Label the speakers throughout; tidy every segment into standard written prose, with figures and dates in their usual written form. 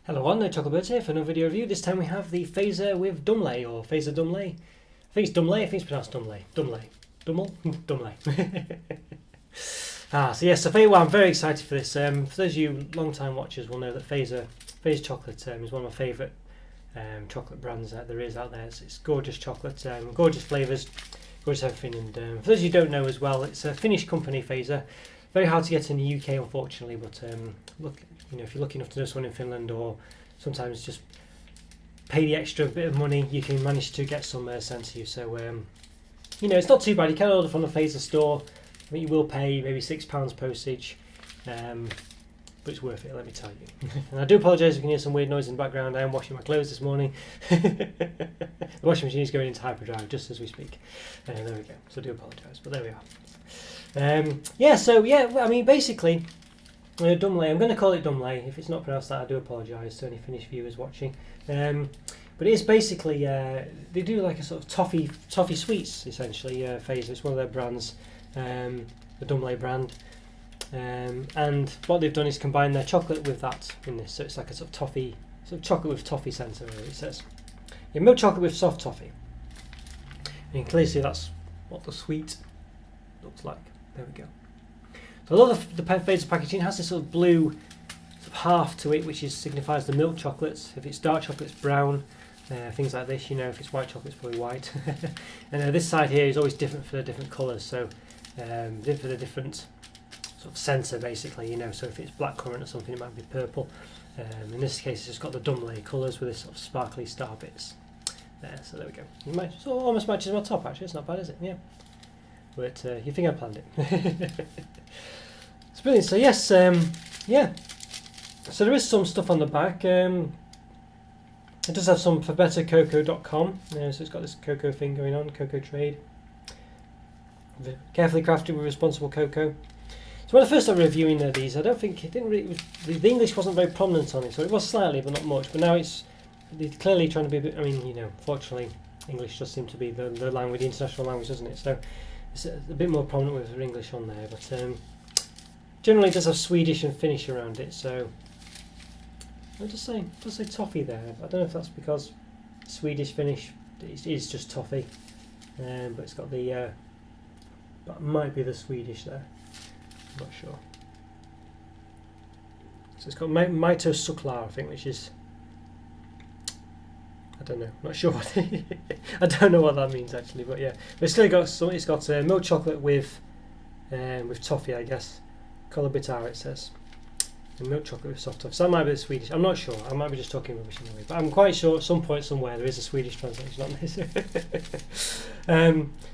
Speaker 1: Hello on, Chocolo here for another video review. This time we have the Fazer with Dumle, or Fazer Dumle. I think it's Dumle, I think it's pronounced Dumle. Dumle. Dumle? Dumle. So yes, I'm very excited for this. For those of you long-time watchers will know that Fazer chocolate is one of my favourite chocolate brands that there is out there. It's gorgeous chocolate, gorgeous flavours, gorgeous everything. And for those of you who don't know as well, it's a Finnish company, Fazer. Very hard to get in the UK, unfortunately, but look, if you're lucky enough to know someone in Finland, or sometimes just pay the extra bit of money, you can manage to get some sent to you. So it's not too bad. You can order from the Fazer store. I think you will pay maybe £6 postage, but it's worth it, let me tell you. And I do apologise if you can hear some weird noise in the background. I am washing my clothes this morning. The washing machine is going into hyperdrive just as we speak. There we go. So I do apologise, but there we are. Basically, Dumle, I'm going to call it Dumle. If it's not pronounced that, I do apologise to any Finnish viewers watching. But it is basically, they do like a sort of toffee sweets, essentially, Fazer. It's one of their brands, the Dumle brand. And what they've done is combine their chocolate with that in this. So it's like a sort of chocolate with toffee centre, really, it says. Yeah, milk chocolate with soft toffee. And you can clearly see that's what the sweet looks like. There we go. So a lot of the Fazer packaging has this sort of blue sort of half to it, which signifies the milk chocolates. If it's dark chocolate, it's brown. Things like this, if it's white chocolate, it's probably white. And this side here is always different for the different colours. So for the different sort of centre, basically. So if it's blackcurrant or something, it might be purple. In this case, it's just got the Dumle colours with this sort of sparkly star bits there. So there we go. So almost matches my top, actually. It's not bad, is it? Yeah. But you think I planned it. It's brilliant. So yes, yeah. So there is some stuff on the back. It does have some for bettercocoa.com. So it's got this cocoa thing going on, cocoa trade. Carefully crafted with responsible cocoa. So when I first started reviewing these, I don't think the English wasn't very prominent on it. So it was slightly, but not much. But now they're clearly trying to be a bit. Fortunately, English does seem to be the language, the international language, doesn't it? So it's a bit more prominent with English on there, but generally it does have Swedish and Finnish around it. So it does say toffee there. I don't know if that's because Swedish, Finnish, it is just toffee, but it's got the that might be the Swedish there. I'm not sure. So it's got Maito Suklar, I think, which is, I don't know. Not sure what I don't know what that means actually, but yeah. But it's still got some. It's got milk chocolate with toffee, I guess. Colour bitar, it says. And milk chocolate with soft toffee. So that might be the Swedish. I'm not sure. I might be just talking rubbish anyway. But I'm quite sure at some point somewhere there is a Swedish translation on this.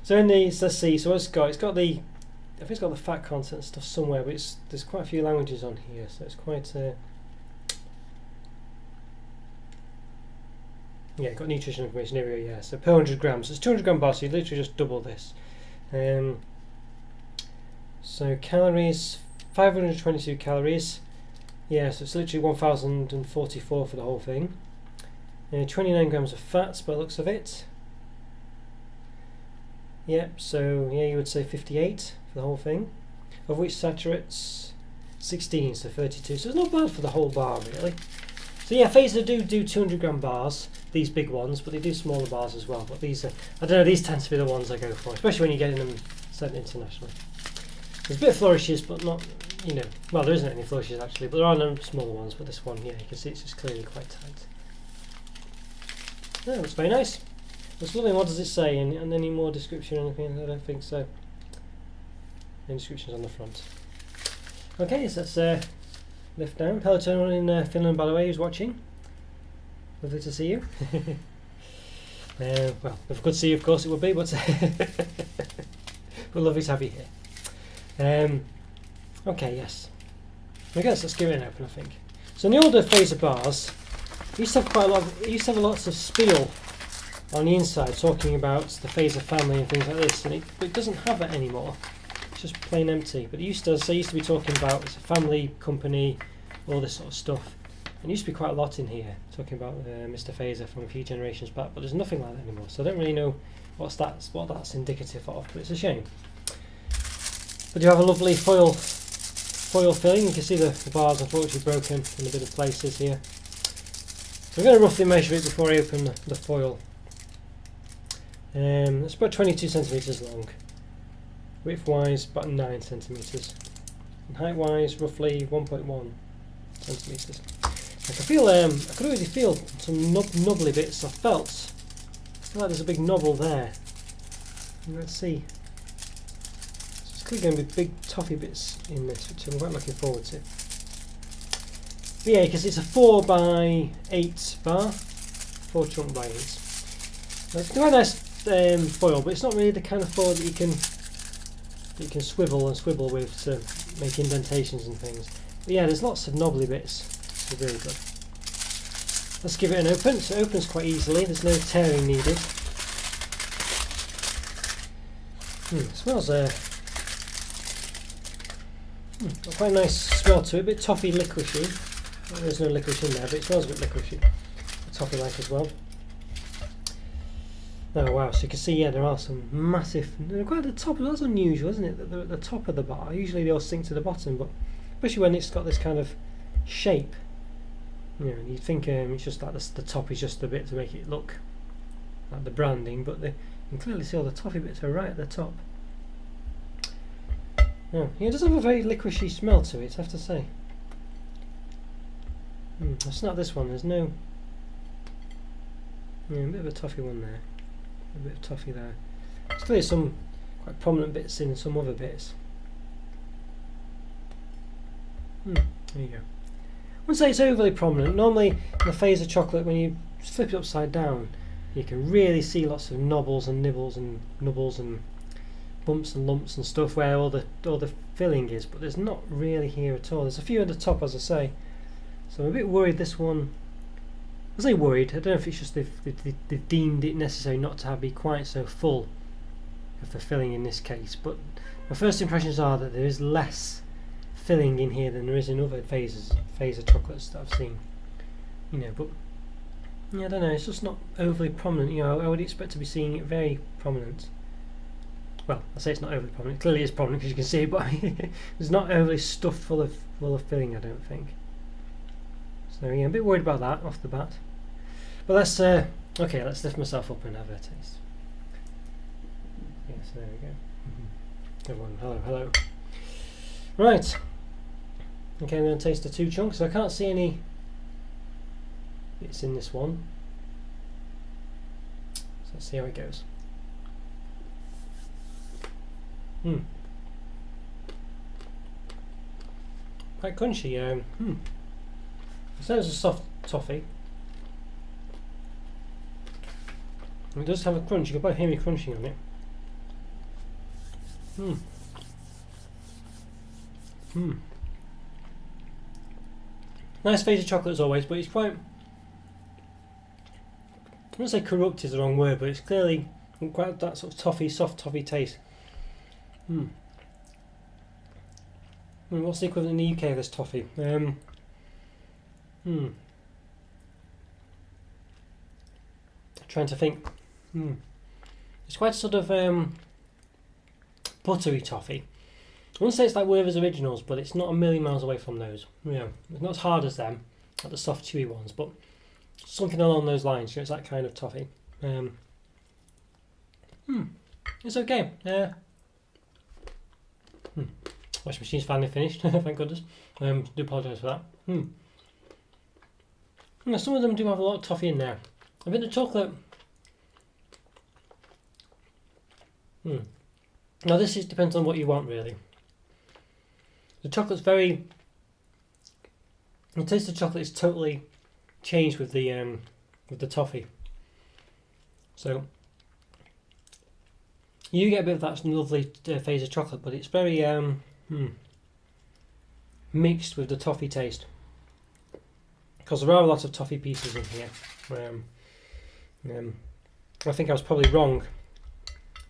Speaker 1: So in these, let's see. So what's it got? It's got the. I think it's got the fat content stuff somewhere, but there's quite a few languages on here, so it's quite. Yeah, got nutrition information here. Yeah, so per 100 grams. So it's 200 gram bar, so you literally just double this. So calories, 522 calories. Yeah, so it's literally 1,044 for the whole thing. 29 grams of fats by the looks of it. Yep, so yeah, you would say 58 for the whole thing, of which saturates 16, so 32. So it's not bad for the whole bar, really. So yeah, Fazer do 200 gram bars, these big ones, but they do smaller bars as well. But these are, I don't know, these tend to be the ones I go for, especially when you're getting them sent internationally. There's a bit of flourishes, but not, well, there isn't any flourishes actually, but there are no smaller ones. But this one, yeah, you can see it's just clearly quite tight. Yeah, that's very nice. That's lovely. What does it say? And any more description or anything? I don't think so. Any descriptions on the front. Okay, so let's lift down. Hello to anyone in Finland, by the way, who's watching. Lovely to see you. Well, if I could see you, of course it would be, but but lovely to have you here. Okay, yes. I guess let's give it an open, I think. So in the older Fazer bars, it used to have quite a lot. It used to have lots of spiel on the inside, talking about the Fazer family and things like this, and it doesn't have that anymore. It's just plain empty. But it used to be talking about it's a family company, all this sort of stuff. And it used to be quite a lot in here, talking about Mr. Fazer from a few generations back, but there's nothing like that anymore. So I don't really know what that's indicative of, but it's a shame. But you have a lovely foil filling. You can see the bars unfortunately broken in a bit of places here. I'm going to roughly measure it before I open the foil. It's about 22 centimetres long. Width-wise, about 9 centimetres. And height-wise, roughly 1.1 centimetres. I can feel, I could already feel some knobbly bits. I feel like there's a big knobble there. And let's see. So it's clearly going to be big toffee bits in this, which I'm quite looking forward to. But yeah, because it's a 4 by 8 bar, 4 chunk by 8. It's quite a nice foil, but it's not really the kind of foil that you can swivel and squibble with to make indentations and things. But yeah, there's lots of knobbly bits. So really good. Let's give it an open. So it opens quite easily. There's no tearing needed. It smells got quite a nice smell to it. A bit toffee liquishy. Well, there's no licorice in there, but it smells a bit liquishy. Toffee like as well. Oh wow, so you can see, yeah, there are some massive, they're quite at the top. That's unusual, isn't it, that they're at the top of the bar. Usually they all sink to the bottom, but especially when it's got this kind of shape, you know, you'd think it's just like the top is just a bit to make it look like the branding, but you can clearly see all the toffee bits are right at the top. Yeah, it does have a very licoricey smell to it, I have to say. I'll snap this one, there's no, yeah, a bit of a toffee one there. A bit of toffee there. There's clearly some quite prominent bits in some other bits. There you go. I wouldn't say it's overly prominent. Normally in the Fazer chocolate, when you flip it upside down, you can really see lots of knobbles and nibbles and nubbles and bumps and lumps and stuff where all the filling is, but there's not really here at all. There's a few at the top, as I say. So I'm a bit worried this one. I say worried, I don't know if it's just they've deemed it necessary not to be quite so full of the filling in this case, but my first impressions are that there is less filling in here than there is in other Fazer chocolates that I've seen. You know, but yeah, I don't know, it's just not overly prominent. You know, I would expect to be seeing it very prominent. Well, I say it's not overly prominent, it clearly is prominent because you can see it, but it's not overly stuffed full of filling, I don't think. So yeah, I'm a bit worried about that off the bat. But let's okay, let's lift myself up and have a taste. Yes, there we go. Everyone, hello. Right. Okay, I'm going to taste the 2 chunks. So I can't see any bits in this one. So let's see how it goes. Quite crunchy. So it's a soft toffee. It does have a crunch. You can probably hear me crunching on it. Nice Fazer chocolate as always, but it's quite, I wouldn't say corrupt is the wrong word, but it's clearly quite that sort of toffee, soft toffee taste. What's the equivalent in the UK of this toffee? Trying to think. It's quite sort of buttery toffee. I wouldn't say it's like Werther's Originals, but it's not a million miles away from those. Yeah, it's not as hard as them, like the soft chewy ones, but something along those lines. It's that kind of toffee. It's okay. Washing machine's finally finished. Thank goodness. Do apologise for that. Some of them do have a lot of toffee in there. I think the chocolate. Now this depends on what you want really. The chocolate's very. The taste of chocolate is totally changed with the toffee. So you get a bit of that lovely Fazer chocolate, but it's very mixed with the toffee taste. Because there are a lot of toffee pieces in here. I think I was probably wrong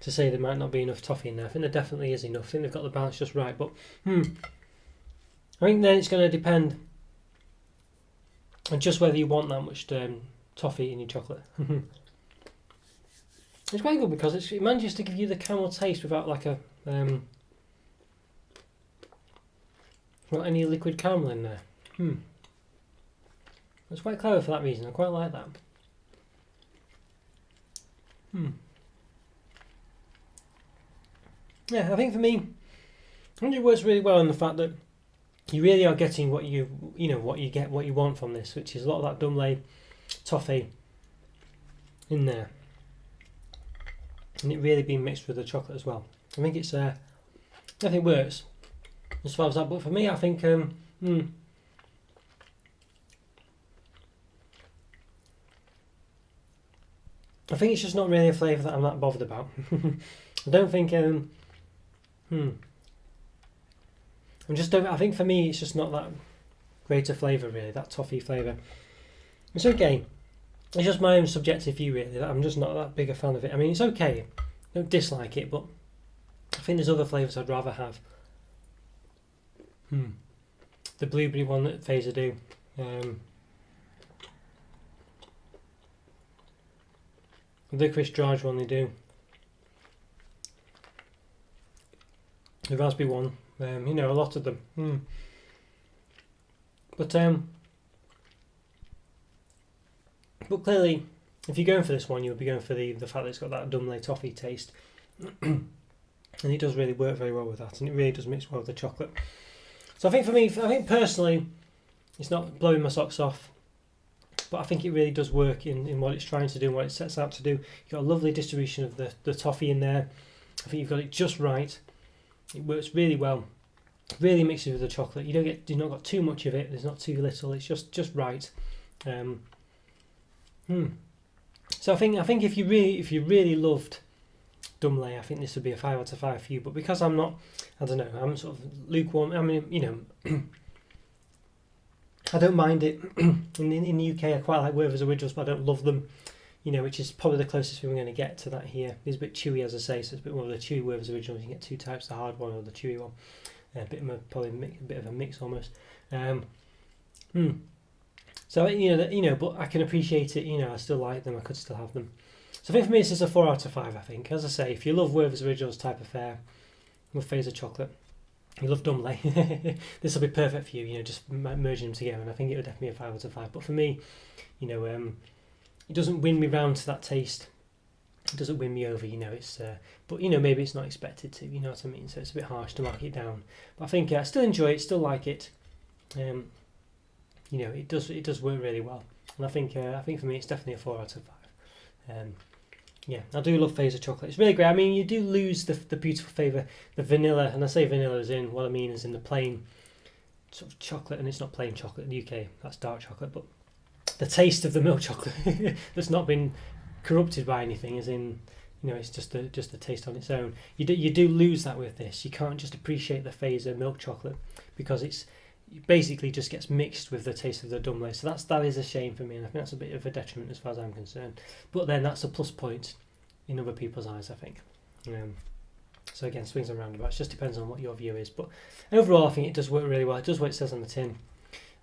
Speaker 1: to say there might not be enough toffee in there. I think there definitely is enough. I think they've got the balance just right. But I think then it's going to depend on just whether you want that much toffee in your chocolate. It's quite good because it manages to give you the caramel taste without like a without any liquid caramel in there. It's quite clever for that reason. I quite like that. Yeah, I think for me, I think it works really well in the fact that you really are getting what you want from this, which is a lot of that Dumle toffee in there, and it really being mixed with the chocolate as well. I think it's I think it works as far as that. But for me, I think I think it's just not really a flavour that I'm that bothered about. I don't think I think for me it's just not that great a flavour really, that toffee flavour. It's okay. It's just my own subjective view really, that I'm just not that big a fan of it. I mean, it's okay. I don't dislike it, but I think there's other flavours I'd rather have. The blueberry one that Fazer do. The licorice George one they do. The raspberry one. A lot of them. But clearly, if you're going for this one, you'll be going for the fact that it's got that Dumle toffee taste. And it does really work very well with that, and it really does mix well with the chocolate. So I think for me, personally, it's not blowing my socks off, but I think it really does work in what it's trying to do and what it sets out to do. You've got a lovely distribution of the toffee in there. I think you've got it just right. It works really well. Really mixes with the chocolate. You've not got too much of it. There's not too little. It's just right. So I think if you really loved Dumle, I think this would be a 5 out of 5 for you. But because I'm not, I don't know, I'm sort of lukewarm. I mean, I don't mind it. in the UK, I quite like Werther's Originals, but I don't love them. Which is probably the closest thing we're going to get to that here. It's a bit chewy, as I say, so it's a bit more of the chewy Werther's Originals. You can get two types, the hard one or the chewy one. A bit of a mix almost. So but I can appreciate it. I still like them. I could still have them. So I think for me, this is a 4 out of 5. I think, as I say, if you love Werther's Originals type of fare, love Fazer chocolate, you love Dumle, this will be perfect for you. Just merging them together, and I think it would definitely be a 5 out of 5. But for me, it doesn't win me round to that taste. It doesn't win me over, it's but maybe it's not expected to, you know what I mean, so it's a bit harsh to mark it down. But I think I still enjoy it, still like it. It does work really well, and I think for me it's definitely a 4 out of 5. I do love Fazer chocolate. It's really great. I mean, you do lose the beautiful flavour, the vanilla, and I say vanilla as in what I mean is in the plain sort of chocolate, and it's not plain chocolate in the UK, that's dark chocolate, but the taste of the milk chocolate that's not been corrupted by anything, as in it's just the taste on its own. You do lose that with this. You can't just appreciate the Fazer milk chocolate because it basically just gets mixed with the taste of the Dumle. So that is a shame for me, and I think that's a bit of a detriment as far as I'm concerned. But then that's a plus point in other people's eyes, I think. So again, swings and roundabouts. Just depends on what your view is. But overall, I think it does work really well. It does what it says on the tin.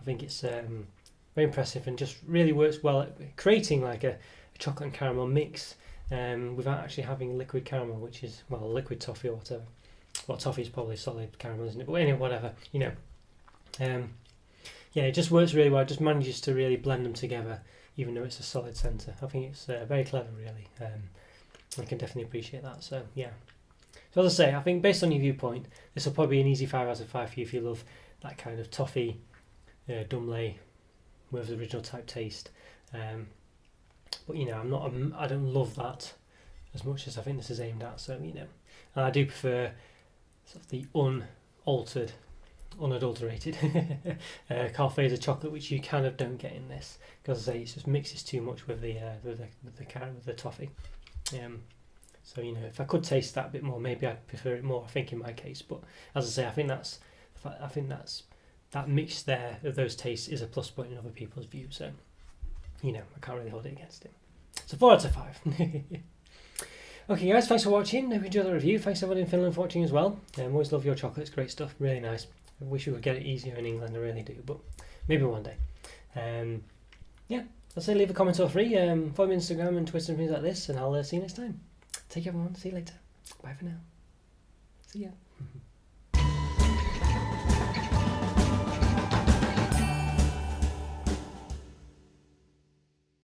Speaker 1: I think it's very impressive and just really works well at creating like a chocolate and caramel mix without actually having liquid caramel, which is, liquid toffee or whatever. Well, toffee is probably solid caramel, isn't it? But anyway, whatever, it just works really well. It just manages to really blend them together, even though it's a solid centre. I think it's very clever, really. I can definitely appreciate that. So, yeah. So, as I say, I think based on your viewpoint, this will probably be an easy 5 out of 5 for you if you love that kind of toffee, Dumle, with the original type taste. But I don't love that as much as I think this is aimed at. So and I do prefer sort of the unadulterated Karl Fazer chocolate, which you kind of don't get in this, because as I say, it just mixes too much with the toffee. So if I could taste that a bit more, maybe I'd prefer it more. I think in my case, but as I say, I think that mix there of those tastes is a plus point in other people's view. So. I can't really hold it against him. So 4 out of 5. Okay guys, thanks for watching. Hope you enjoyed the review. Thanks everyone in Finland for watching as well. Always love your chocolate, it's great stuff, really nice. I wish we could get it easier in England, I really do, but maybe one day. I'll say leave a comment or free. Follow me on Instagram and Twitter and things like this, and I'll see you next time. Take care everyone, see you later. Bye for now. See ya.